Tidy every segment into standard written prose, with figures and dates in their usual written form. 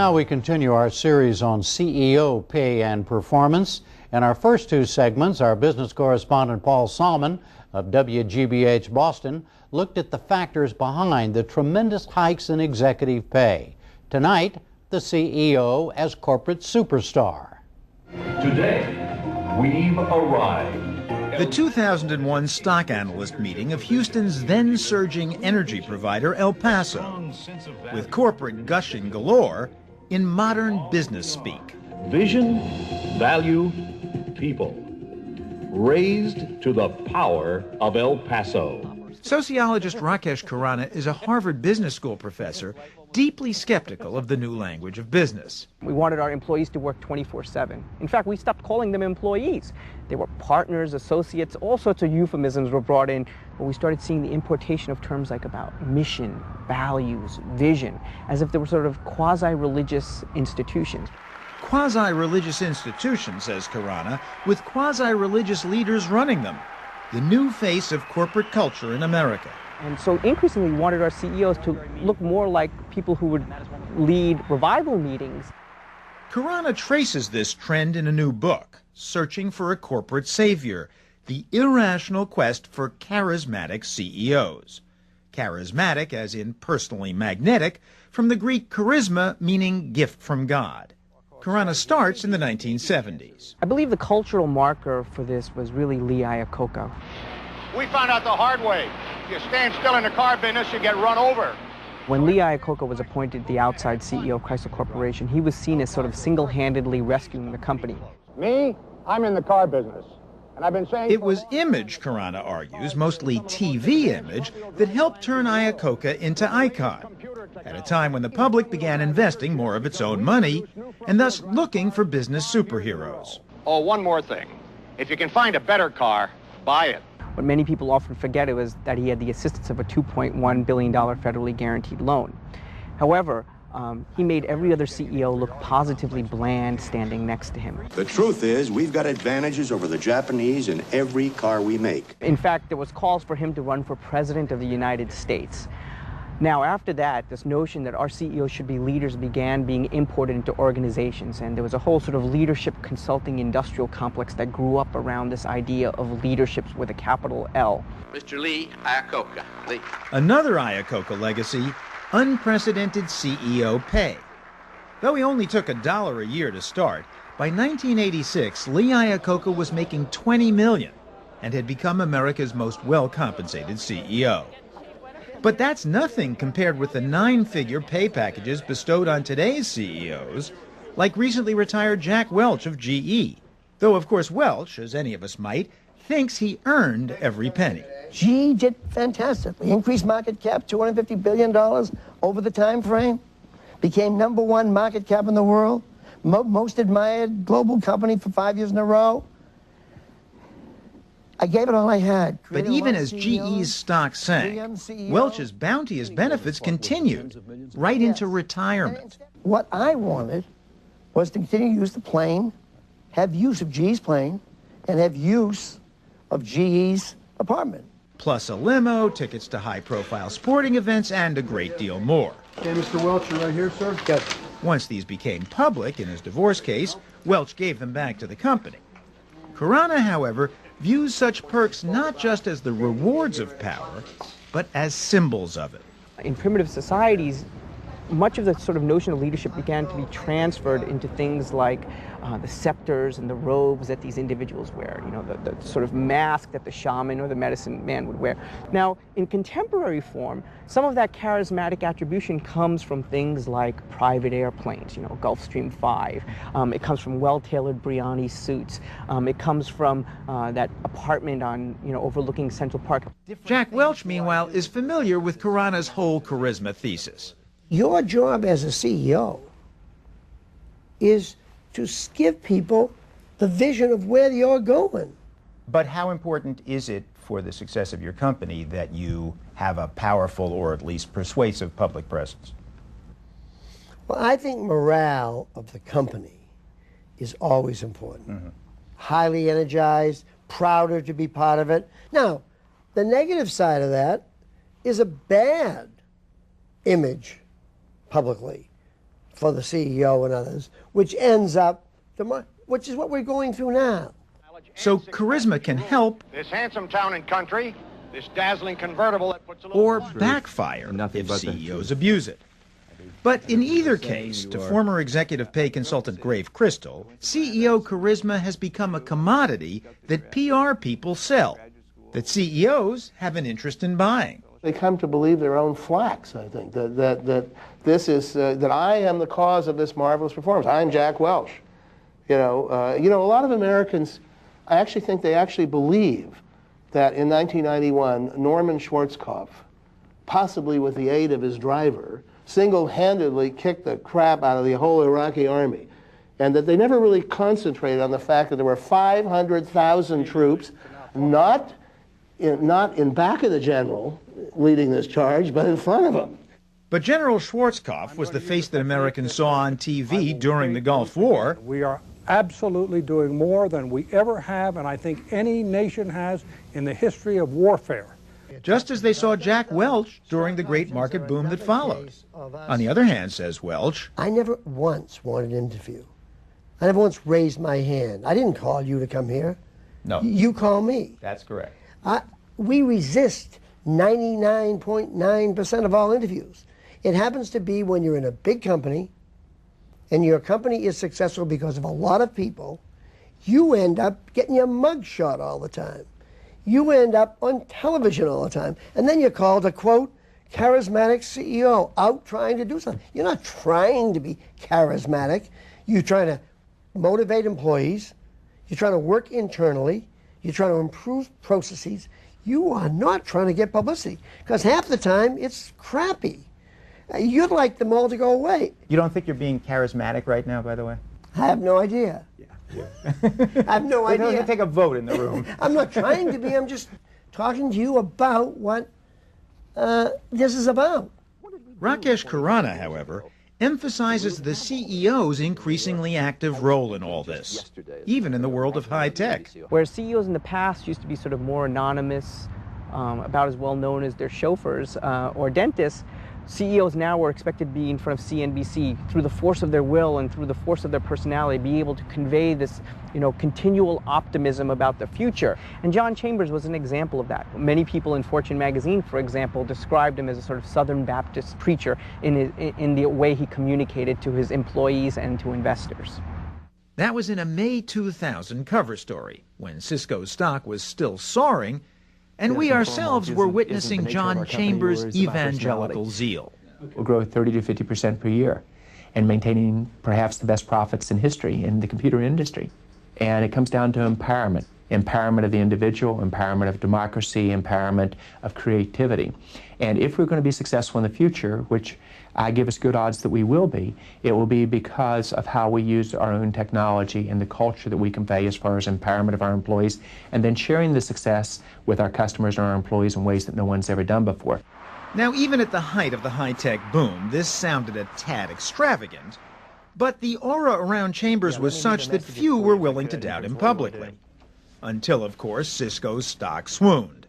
now we continue our series on CEO pay and performance. In our first two segments, our business correspondent Paul Salmon of WGBH Boston looked at the factors behind the tremendous hikes in executive pay. Tonight, the CEO as corporate superstar. Today, we've arrived. The 2001 stock analyst meeting of Houston's then-surging energy provider El Paso, with corporate gushing galore in modern business speak. Vision, value, people. Raised to the power of El Paso. Sociologist Rakesh Khurana is a Harvard Business School professor, deeply skeptical of the new language of business. We wanted our employees to work 24/7. In fact, we stopped calling them employees. They were partners, associates, all sorts of euphemisms were brought in. But we started seeing the importation of terms like about mission, values, vision, as if they were sort of quasi-religious institutions. Quasi-religious institutions, says Khurana, with quasi-religious leaders running them. The new face of corporate culture in America. And so increasingly we wanted our CEOs to look more like people who would lead revival meetings. Khurana traces this trend in a new book, Searching for a Corporate Savior, The Irrational Quest for Charismatic CEOs. Charismatic as in personally magnetic, from the Greek charisma meaning gift from God. Khurana starts in the 1970s. I believe the cultural marker for this was really Lee Iacocca. We found out the hard way. If you stand still in the car business, you get run over. When Lee Iacocca was appointed the outside CEO of Chrysler Corporation, he was seen as sort of single-handedly rescuing the company. Me? I'm in the car business. And I've been saying... It was image, Khurana argues, mostly TV image, that helped turn Iacocca into icon, at a time when the public began investing more of its own money, and thus looking for business superheroes. Oh, one more thing. If you can find a better car, buy it. What many people often forget was that he had the assistance of a $2.1 billion federally guaranteed loan. However, he made every other CEO look positively bland standing next to him. The truth is, we've got advantages over the Japanese in every car we make. In fact, there was calls for him to run for president of the United States. Now, after that, this notion that our CEOs should be leaders began being imported into organizations, and there was a whole sort of leadership consulting industrial complex that grew up around this idea of leadership with a capital L. Mr. Lee Iacocca. Lee. Another Iacocca legacy, unprecedented CEO pay. Though he only took $1 a year to start, by 1986, Lee Iacocca was making $20 million and had become America's most well-compensated CEO. But that's nothing compared with the 9-figure pay packages bestowed on today's CEOs, like recently retired Jack Welch of GE. Though, of course, Welch, as any of us might, thinks he earned every penny. GE did fantastically. Increased market cap, $250 billion over the time frame. Became #1 market cap in the world. Most admired global company for 5 years in a row. I gave it all I had. But even as GE's stock sank, Welch's bounteous benefits continued right into retirement. What I wanted was to continue to use the plane, have use of GE's plane, and have use of GE's apartment. Plus a limo, tickets to high-profile sporting events, and a great deal more. Okay, Mr. Welch, you're right here, sir. Good. Once these became public in his divorce case, Welch gave them back to the company. Khurana, however, views such perks not just as the rewards of power, but as symbols of it. In primitive societies, much of the sort of notion of leadership began to be transferred into things like the scepters and the robes that these individuals wear, you know, the sort of mask that the shaman or the medicine man would wear. Now, in contemporary form, some of that charismatic attribution comes from things like private airplanes, you know, Gulfstream 5. It comes from well-tailored Brioni suits. It comes from that apartment on, you know, overlooking Central Park. Jack Welch, meanwhile, is familiar with Khurana's whole charisma thesis. Your job as a CEO is to give people the vision of where you're going. But how important is it for the success of your company that you have a powerful or at least persuasive public presence? Well, I think morale of the company is always important. Mm-hmm. Highly energized, prouder to be part of it. Now, the negative side of that is a bad image publicly for the CEO and others, which ends up, which is what we're going through now. So charisma can help This handsome town and country, this dazzling convertible that puts a little or backfire if CEOs abuse it. But in either case, to former executive pay consultant Grave Crystal, CEO charisma has become a commodity that PR people sell, that CEOs have an interest in buying. They come to believe their own flax, I think, that this is, that I am the cause of this marvelous performance. I'm Jack Welch. A lot of Americans, I actually think they actually believe that in 1991, Norman Schwarzkopf, possibly with the aid of his driver, single-handedly kicked the crap out of the whole Iraqi army, and that they never really concentrated on the fact that there were 500,000 troops, not in back of the general leading this charge, but in front of him. But General Schwarzkopf was the face that Americans saw on TV during the Gulf War. We are absolutely doing more than we ever have, and I think any nation has in the history of warfare. Just as they saw Jack Welch during the great market boom that followed. On the other hand, says Welch, I never once wanted an interview. I never once raised my hand. I didn't call you to come here. No. You call me. That's correct. We resist 99.9% of all interviews. It happens to be when you're in a big company and your company is successful because of a lot of people, you end up getting your mug shot all the time. You end up on television all the time. And then you're called a, quote, charismatic CEO out trying to do something. You're not trying to be charismatic. You're trying to motivate employees. You're trying to work internally. You're trying to improve processes. You are not trying to get publicity, because half the time it's crappy. You'd like them all to go away. You don't think you're being charismatic right now, by the way? I have no idea. Yeah. I have no idea. Don't take a vote in the room. I'm not trying to be. I'm just talking to you about what this is about. Rakesh Khurana, however, emphasizes the CEO's increasingly active role in all this, even in the world of high tech. Whereas CEOs in the past used to be sort of more anonymous, about as well known as their chauffeurs or dentists, CEOs now are expected to be in front of CNBC through the force of their will and through the force of their personality, be able to convey this, continual optimism about the future. And John Chambers was an example of that. Many people in Fortune magazine, for example, described him as a sort of Southern Baptist preacher in the way he communicated to his employees and to investors. That was in a May 2000 cover story, when Cisco's stock was still soaring, and we ourselves were witnessing John Chambers' evangelical zeal. We'll grow 30 to 50% per year and maintaining perhaps the best profits in history in the computer industry. And it comes down to empowerment. Empowerment of the individual, empowerment of democracy, empowerment of creativity. And if we're going to be successful in the future, which I give us good odds that we will be, it will be because of how we use our own technology and the culture that we convey as far as empowerment of our employees, and then sharing the success with our customers and our employees in ways that no one's ever done before. Now, even at the height of the high-tech boom, this sounded a tad extravagant, but the aura around Chambers was such that few were willing to doubt him publicly. Until, of course, Cisco's stock swooned.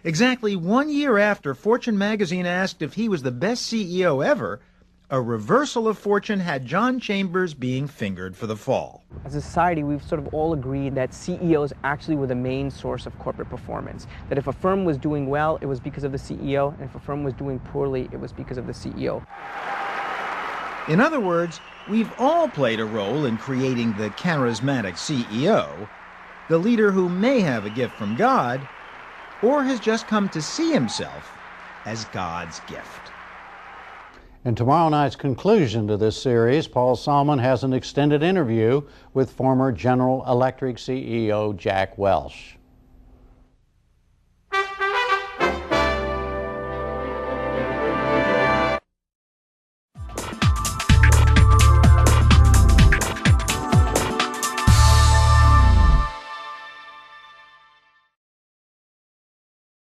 Exactly 1 year after Fortune magazine asked if he was the best CEO ever, a reversal of fortune had John Chambers being fingered for the fall. As a society, we've sort of all agreed that CEOs actually were the main source of corporate performance. That if a firm was doing well, it was because of the CEO, and if a firm was doing poorly, it was because of the CEO. In other words, we've all played a role in creating the charismatic CEO, the leader who may have a gift from God, or has just come to see himself as God's gift. In tomorrow night's conclusion to this series, Paul Salmon has an extended interview with former General Electric CEO Jack Welch.